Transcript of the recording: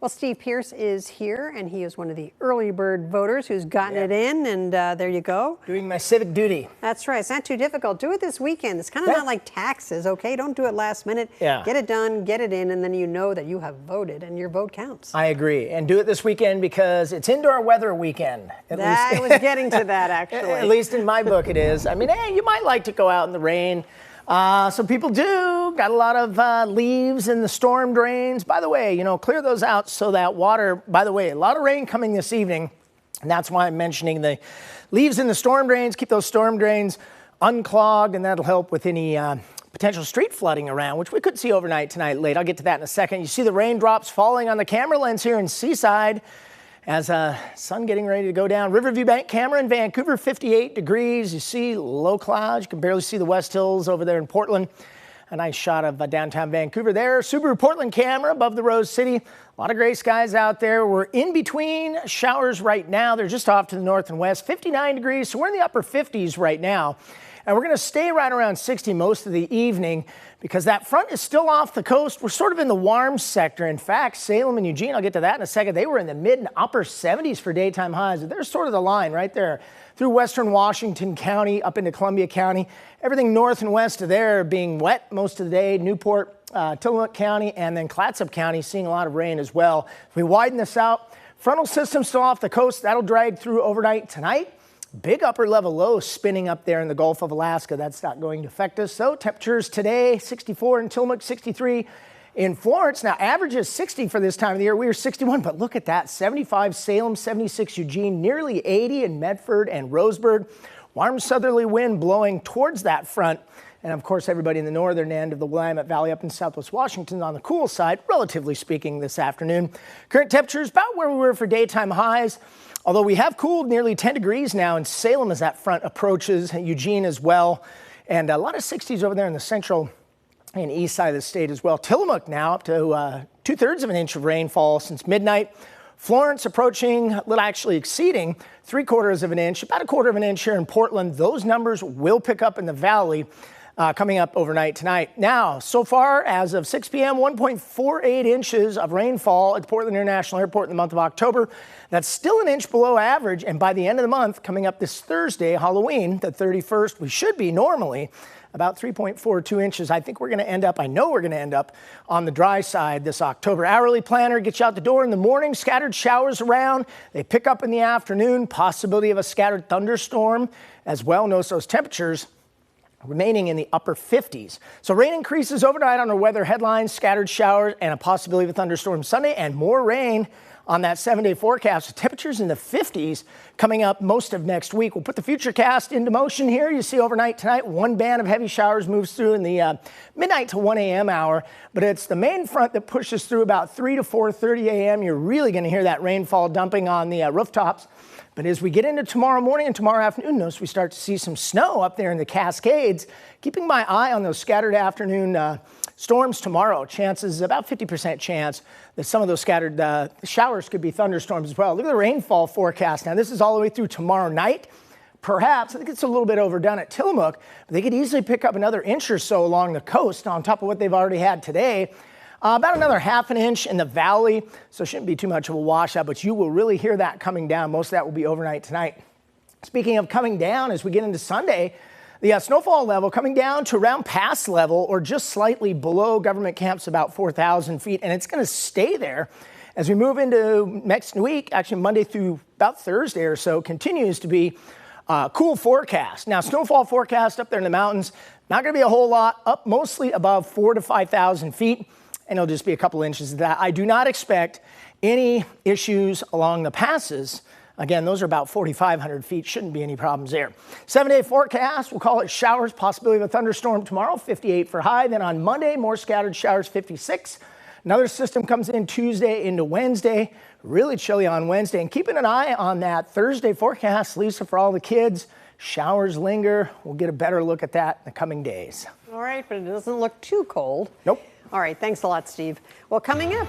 Well, Steve Pierce is here, and he is one of the early bird voters who's gotten it in, and there you go. Doing my civic duty. That's right. It's not too difficult. Do it this weekend. It's kind of not like taxes, okay? Don't do it last minute. Get it done, get it in, and then you know that you have voted, and your vote counts. I agree. And do it this weekend because it's indoor weather weekend. I was getting to that, actually. At least in my book it is. I mean, hey, you might like to go out in the rain. Some people do. Got a lot of leaves in the storm drains. By the way, clear those out so that water, by the way, a lot of rain coming this evening. And that's why I'm mentioning the leaves in the storm drains. Keep those storm drains unclogged, and that'll help with any potential street flooding around, which we could see overnight tonight late. I'll get to that in a second. You see the raindrops falling on the camera lens here in Seaside as sun getting ready to go down. Riverview Bank camera in Vancouver, 58 degrees. You see low clouds. You can barely see the West Hills over there in Portland. A nice shot of downtown Vancouver there. Subaru Portland camera above the Rose City. A lot of gray skies out there. We're in between showers right now. They're just off to the north and west. 59 degrees, so we're in the upper 50s right now. And we're going to stay right around 60 most of the evening because that front is still off the coast. We're sort of in the warm sector. In fact, Salem and Eugene, I'll get to that in a second, they were in the mid and upper 70s for daytime highs. There's sort of the line right there through western Washington County up into Columbia County. Everything north and west of there being wet most of the day. Newport, Tillamook County, and then Clatsop County seeing a lot of rain as well. If we widen this out, frontal system still off the coast. That'll drag through overnight tonight. Big upper level low spinning up there in the Gulf of Alaska. That's not going to affect us. So temperatures today, 64 in Tillamook, 63 in Florence. Now average is 60 for this time of the year. We were 61, but look at that. 75 Salem, 76 Eugene, nearly 80 in Medford and Roseburg. Warm southerly wind blowing towards that front. And of course, everybody in the northern end of the Willamette Valley up in southwest Washington on the cool side, relatively speaking, this afternoon. Current temperatures about where we were for daytime highs. Although we have cooled nearly 10 degrees now in Salem as that front approaches, Eugene as well. And a lot of 60s over there in the central and east side of the state as well. Tillamook now up to 2/3 of an inch of rainfall since midnight. Florence approaching, actually exceeding 3/4 of an inch, about 1/4 of an inch here in Portland. Those numbers will pick up in the valley coming up overnight tonight. Now, so far as of 6 p.m., 1.48 inches of rainfall at Portland International Airport in the month of October. That's still an inch below average. And by the end of the month, coming up this Thursday, Halloween, the 31st, we should be normally about 3.42 inches. I think we're going to end up, I know we're going to end up on the dry side this October. Hourly planner gets you out the door in the morning, scattered showers around. They pick up in the afternoon, possibility of a scattered thunderstorm as well. Notice those temperatures remaining in the upper 50s. So rain increases overnight on our weather headlines, scattered showers, and a possibility of a thunderstorm Sunday, and more rain on that 7-day forecast. The temperatures in the 50s coming up most of next week. We'll put the futurecast into motion here. You see overnight tonight, one band of heavy showers moves through in the midnight to 1 a.m. hour, but it's the main front that pushes through about 3 to 4:30 a.m. You're really going to hear that rainfall dumping on the rooftops. But as we get into tomorrow morning and tomorrow afternoon, notice we start to see some snow up there in the Cascades. Keeping my eye on those scattered afternoon storms tomorrow. Chances, about 50% chance that some of those scattered showers could be thunderstorms as well. Look at the rainfall forecast. Now, this is all the way through tomorrow night. Perhaps, I think it's a little bit overdone at Tillamook, but they could easily pick up another inch or so along the coast on top of what they've already had today. About another ½ an inch in the valley, so it shouldn't be too much of a washout, but you will really hear that coming down. Most of that will be overnight tonight. Speaking of coming down, as we get into Sunday, the snowfall level coming down to around pass level or just slightly below government camps, about 4,000 feet, and it's going to stay there as we move into next week. Actually, Monday through about Thursday or so continues to be cool forecast. Now, snowfall forecast up there in the mountains, not going to be a whole lot, up mostly above 4,000 to 5,000 feet. And it'll just be a couple inches of that. I do not expect any issues along the passes. Again, those are about 4,500 feet. Shouldn't be any problems there. 7-day forecast, we'll call it showers, possibility of a thunderstorm tomorrow, 58 for high. Then on Monday, more scattered showers, 56. Another system comes in Tuesday into Wednesday. Really chilly on Wednesday. And keeping an eye on that Thursday forecast, Lisa, for all the kids. Showers linger. We'll get a better look at that in the coming days. All right, but it doesn't look too cold. Nope. All right, thanks a lot, Steve. Well, coming up,